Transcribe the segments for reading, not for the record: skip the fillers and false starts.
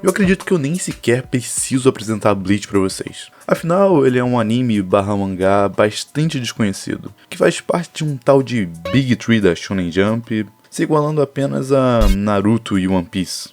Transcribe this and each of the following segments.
Eu acredito que eu nem sequer preciso apresentar Bleach pra vocês. Afinal, ele é um anime barra mangá bastante desconhecido, que faz parte de um tal de Big Three da Shonen Jump, se igualando apenas a Naruto e One Piece.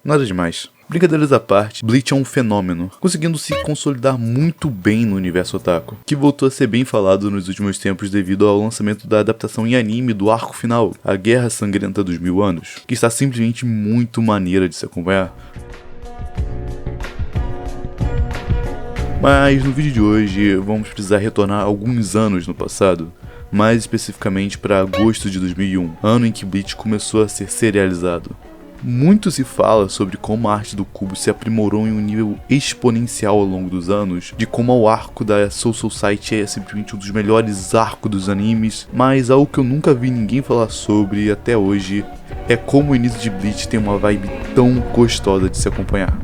Nada demais. Brincadeiras à parte, Bleach é um fenômeno, conseguindo se consolidar muito bem no universo otaku, que voltou a ser bem falado nos últimos tempos devido ao lançamento da adaptação em anime do arco final, A Guerra Sangrenta dos Mil Anos, que está simplesmente muito maneira de se acompanhar. Mas no vídeo de hoje vamos precisar retornar alguns anos no passado, mais especificamente para agosto de 2001, ano em que Bleach começou a ser serializado. Muito se fala sobre como a arte do Kubo se aprimorou em um nível exponencial ao longo dos anos, de como o arco da Soul Society é simplesmente um dos melhores arcos dos animes, mas algo que eu nunca vi ninguém falar sobre até hoje é como o início de Bleach tem uma vibe tão gostosa de se acompanhar.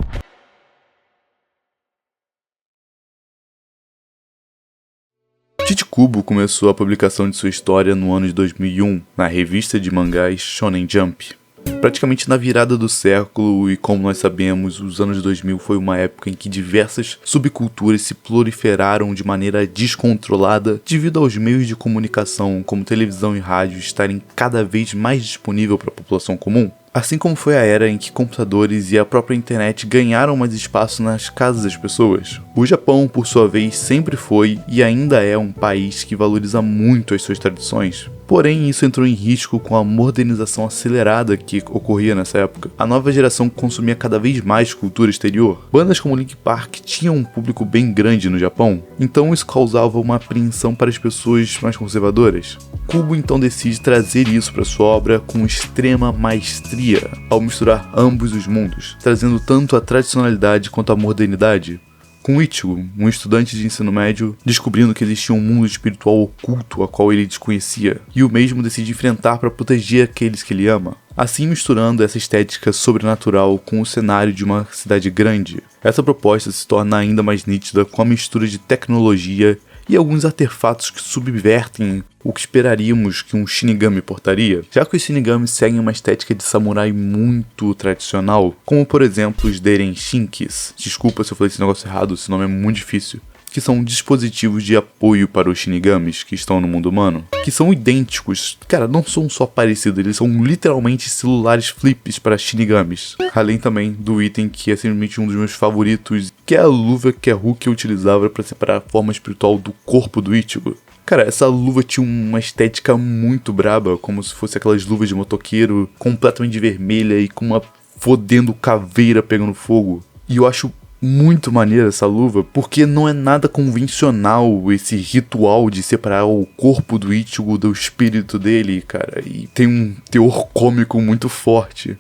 Tite Kubo começou a publicação de sua história no ano de 2001, na revista de mangás Shonen Jump. Praticamente na virada do século, e como nós sabemos, os anos 2000 foi uma época em que diversas subculturas se proliferaram de maneira descontrolada devido aos meios de comunicação como televisão e rádio estarem cada vez mais disponíveis para a população comum. Assim como foi a era em que computadores e a própria internet ganharam mais espaço nas casas das pessoas. O Japão, por sua vez, sempre foi e ainda é um país que valoriza muito as suas tradições. Porém, isso entrou em risco com a modernização acelerada que ocorria nessa época. A nova geração consumia cada vez mais cultura exterior. Bandas como Linkin Park tinham um público bem grande no Japão, então isso causava uma apreensão para as pessoas mais conservadoras. Kubo então decide trazer isso para sua obra com extrema maestria, ao misturar ambos os mundos, trazendo tanto a tradicionalidade quanto a modernidade. Com Ichigo, um estudante de ensino médio, descobrindo que existia um mundo espiritual oculto a qual ele desconhecia, e o mesmo decide enfrentar para proteger aqueles que ele ama. Assim misturando essa estética sobrenatural com o cenário de uma cidade grande, essa proposta se torna ainda mais nítida com a mistura de tecnologia e alguns artefatos que subvertem o que esperaríamos que um Shinigami portaria, já que os Shinigamis seguem uma estética de samurai muito tradicional, como por exemplo os Denshinkis, desculpa se eu falei esse negócio errado, esse nome é muito difícil, que são dispositivos de apoio para os Shinigamis que estão no mundo humano, que são idênticos, cara, não são só parecidos, eles são literalmente celulares flips para Shinigamis, além também do item que é simplesmente um dos meus favoritos, que é a luva que a Rukia utilizava para separar a forma espiritual do corpo do Ichigo. Cara, essa luva tinha uma estética muito braba, como se fosse aquelas luvas de motoqueiro, completamente vermelha e com uma fodendo caveira pegando fogo. E eu acho muito maneira essa luva, porque não é nada convencional esse ritual de separar o corpo do Ichigo do espírito dele, cara, e tem um teor cômico muito forte.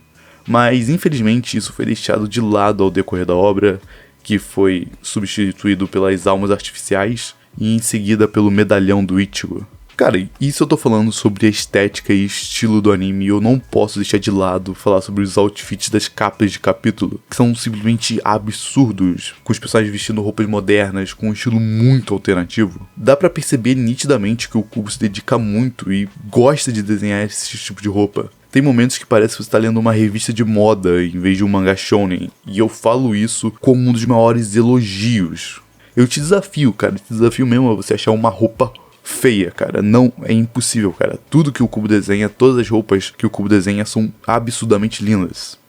Mas infelizmente isso foi deixado de lado ao decorrer da obra, que foi substituído pelas almas artificiais e em seguida pelo medalhão do Ichigo. Cara, isso eu tô falando sobre a estética e estilo do anime, e eu não posso deixar de lado falar sobre os outfits das capas de capítulo, que são simplesmente absurdos, com os personagens vestindo roupas modernas, com um estilo muito alternativo. Dá pra perceber nitidamente que o Kubo se dedica muito e gosta de desenhar esse tipo de roupa. Tem momentos que parece que você tá lendo uma revista de moda em vez de um mangá shonen, e eu falo isso como um dos maiores elogios. Eu te desafio, cara, te desafio mesmo a você achar uma roupa feia, cara, não, é impossível, cara. Tudo que o Kubo desenha, todas as roupas que o Kubo desenha são absurdamente lindas.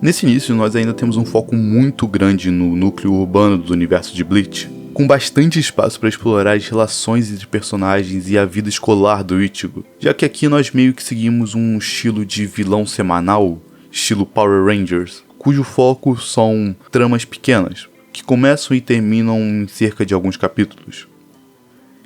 Nesse início, nós ainda temos um foco muito grande no núcleo urbano do universo de Bleach, com bastante espaço para explorar as relações entre personagens e a vida escolar do Ichigo, já que aqui nós meio que seguimos um estilo de vilão semanal, estilo Power Rangers, cujo foco são tramas pequenas, que começam e terminam em cerca de alguns capítulos.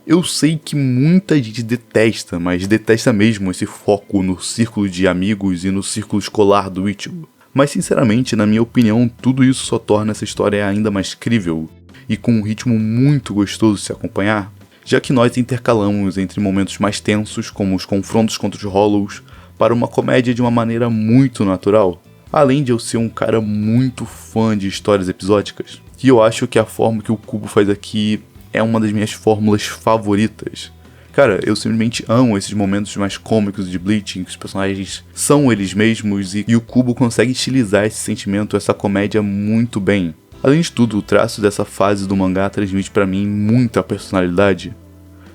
Eu sei que muita gente detesta, mas detesta mesmo esse foco no círculo de amigos e no círculo escolar do Ichigo. Mas sinceramente, na minha opinião, tudo isso só torna essa história ainda mais crível e com um ritmo muito gostoso de se acompanhar, já que nós intercalamos entre momentos mais tensos, como os confrontos contra os Hollows, para uma comédia de uma maneira muito natural. Além de eu ser um cara muito fã de histórias episódicas, e eu acho que a forma que o Kubo faz aqui é uma das minhas fórmulas favoritas. Cara, eu simplesmente amo esses momentos mais cômicos de Bleach, em que os personagens são eles mesmos e o Kubo consegue estilizar esse sentimento, essa comédia muito bem. Além de tudo, o traço dessa fase do mangá transmite pra mim muita personalidade.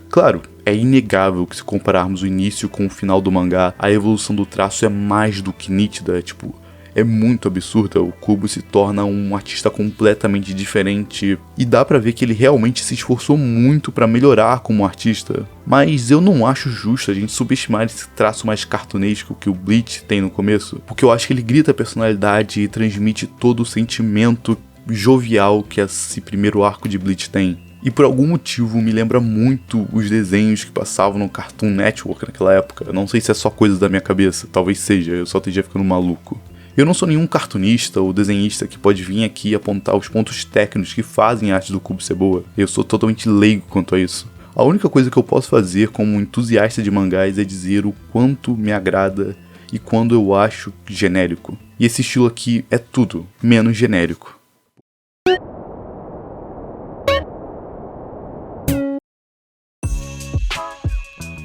Claro, é inegável que se compararmos o início com o final do mangá, a evolução do traço é mais do que nítida, é muito absurda. O Kubo se torna um artista completamente diferente e dá pra ver que ele realmente se esforçou muito pra melhorar como artista. Mas eu não acho justo a gente subestimar esse traço mais cartunesco que o Bleach tem no começo, porque eu acho que ele grita a personalidade e transmite todo o sentimento jovial que esse primeiro arco de Bleach tem. E por algum motivo me lembra muito os desenhos que passavam no Cartoon Network naquela época. Eu não sei se é só coisa da minha cabeça, talvez seja, eu só esteja ficando maluco. Eu não sou nenhum cartunista ou desenhista que pode vir aqui e apontar os pontos técnicos que fazem a arte do Kubo ser boa. Eu sou totalmente leigo quanto a isso. A única coisa que eu posso fazer como entusiasta de mangás é dizer o quanto me agrada e quando eu acho genérico. E esse estilo aqui é tudo menos genérico.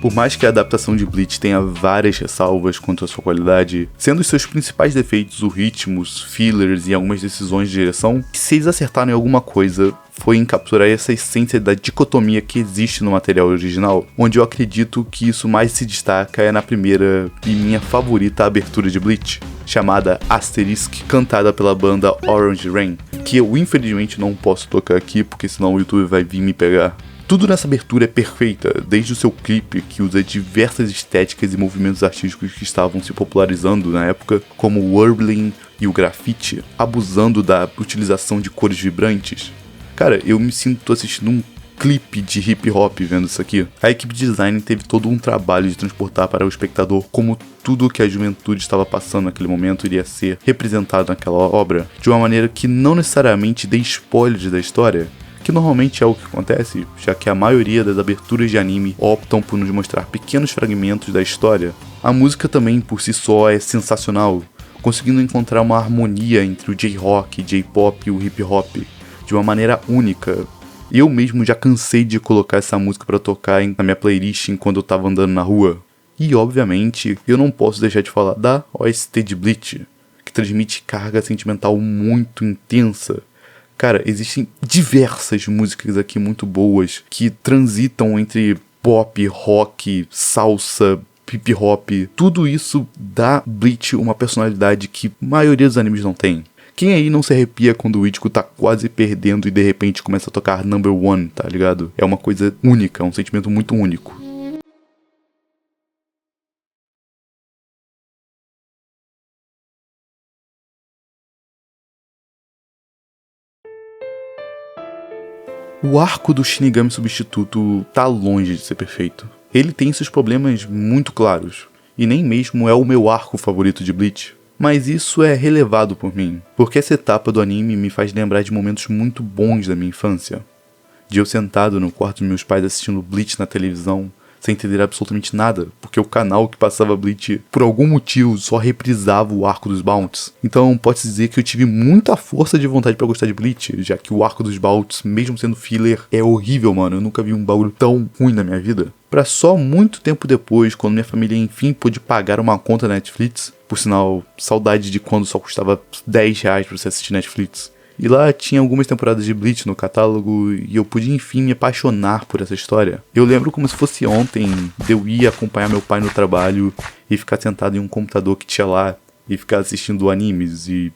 Por mais que a adaptação de Bleach tenha várias ressalvas quanto à sua qualidade, sendo os seus principais defeitos o ritmo, os fillers e algumas decisões de direção, se eles acertaram em alguma coisa, foi em capturar essa essência da dicotomia que existe no material original, onde eu acredito que isso mais se destaca é na primeira e minha favorita abertura de Bleach, chamada Asterisk, cantada pela banda Orange Rain, que eu infelizmente não posso tocar aqui porque senão o YouTube vai vir me pegar. Tudo nessa abertura é perfeita, desde o seu clipe, que usa diversas estéticas e movimentos artísticos que estavam se popularizando na época, como o warbling e o grafite, abusando da utilização de cores vibrantes. Cara, eu me sinto assistindo um clipe de hip hop vendo isso aqui. A equipe de design teve todo um trabalho de transportar para o espectador como tudo o que a juventude estava passando naquele momento iria ser representado naquela obra, de uma maneira que não necessariamente dê spoilers da história, que normalmente é o que acontece, já que a maioria das aberturas de anime optam por nos mostrar pequenos fragmentos da história. A música também por si só é sensacional, conseguindo encontrar uma harmonia entre o J-rock, J-pop e o hip-hop, de uma maneira única. Eu mesmo já cansei de colocar essa música pra tocar na minha playlist enquanto eu tava andando na rua. E obviamente, eu não posso deixar de falar da OST de Bleach, que transmite carga sentimental muito intensa. Cara, existem diversas músicas aqui muito boas que transitam entre pop, rock, salsa, hip hop. Tudo isso dá Bleach uma personalidade que a maioria dos animes não tem. Quem aí não se arrepia quando o Ichigo tá quase perdendo e de repente começa a tocar Number One, tá ligado? É uma coisa única, é um sentimento muito único. O arco do Shinigami Substituto tá longe de ser perfeito. Ele tem seus problemas muito claros, e nem mesmo é o meu arco favorito de Bleach. Mas isso é relevado por mim, porque essa etapa do anime me faz lembrar de momentos muito bons da minha infância. De eu sentado no quarto dos meus pais assistindo Bleach na televisão, sem entender absolutamente nada, porque o canal que passava Bleach, por algum motivo, só reprisava o arco dos Bounties. Então pode-se dizer que eu tive muita força de vontade pra gostar de Bleach, já que o arco dos Bounties, mesmo sendo filler, é horrível, mano. Eu nunca vi um bagulho tão ruim na minha vida. Pra só muito tempo depois, quando minha família enfim pôde pagar uma conta na Netflix, por sinal, saudade de quando só custava R$10 pra você assistir Netflix. E lá tinha algumas temporadas de Bleach no catálogo e eu pude enfim me apaixonar por essa história. Eu lembro como se fosse ontem de eu ir acompanhar meu pai no trabalho e ficar sentado em um computador que tinha lá e ficar assistindo animes e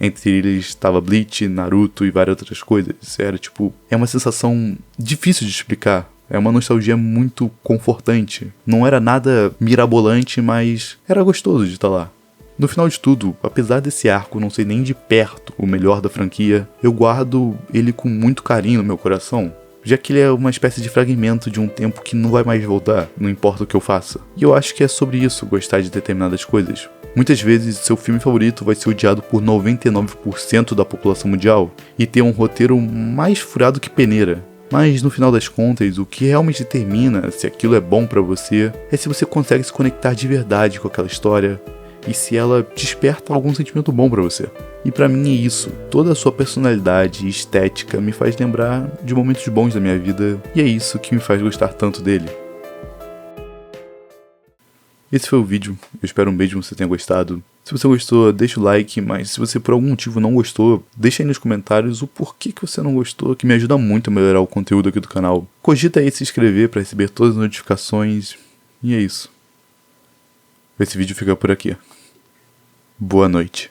entre eles estava Bleach, Naruto e várias outras coisas. Era é uma sensação difícil de explicar. É uma nostalgia muito confortante. Não era nada mirabolante, mas era gostoso de estar lá. No final de tudo, apesar desse arco não ser nem de perto o melhor da franquia, eu guardo ele com muito carinho no meu coração, já que ele é uma espécie de fragmento de um tempo que não vai mais voltar, não importa o que eu faça. E eu acho que é sobre isso gostar de determinadas coisas. Muitas vezes seu filme favorito vai ser odiado por 99% da população mundial e ter um roteiro mais furado que peneira. Mas no final das contas, o que realmente determina se aquilo é bom pra você é se você consegue se conectar de verdade com aquela história e se ela desperta algum sentimento bom pra você. E pra mim é isso. Toda a sua personalidade e estética me faz lembrar de momentos bons da minha vida e é isso que me faz gostar tanto dele. Esse foi o vídeo, eu espero mesmo que você tenha gostado. Se você gostou, deixa o like, mas se você por algum motivo não gostou, deixa aí nos comentários o porquê que você não gostou, que me ajuda muito a melhorar o conteúdo aqui do canal. Cogita aí se inscrever para receber todas as notificações, e é isso. Esse vídeo fica por aqui. Boa noite.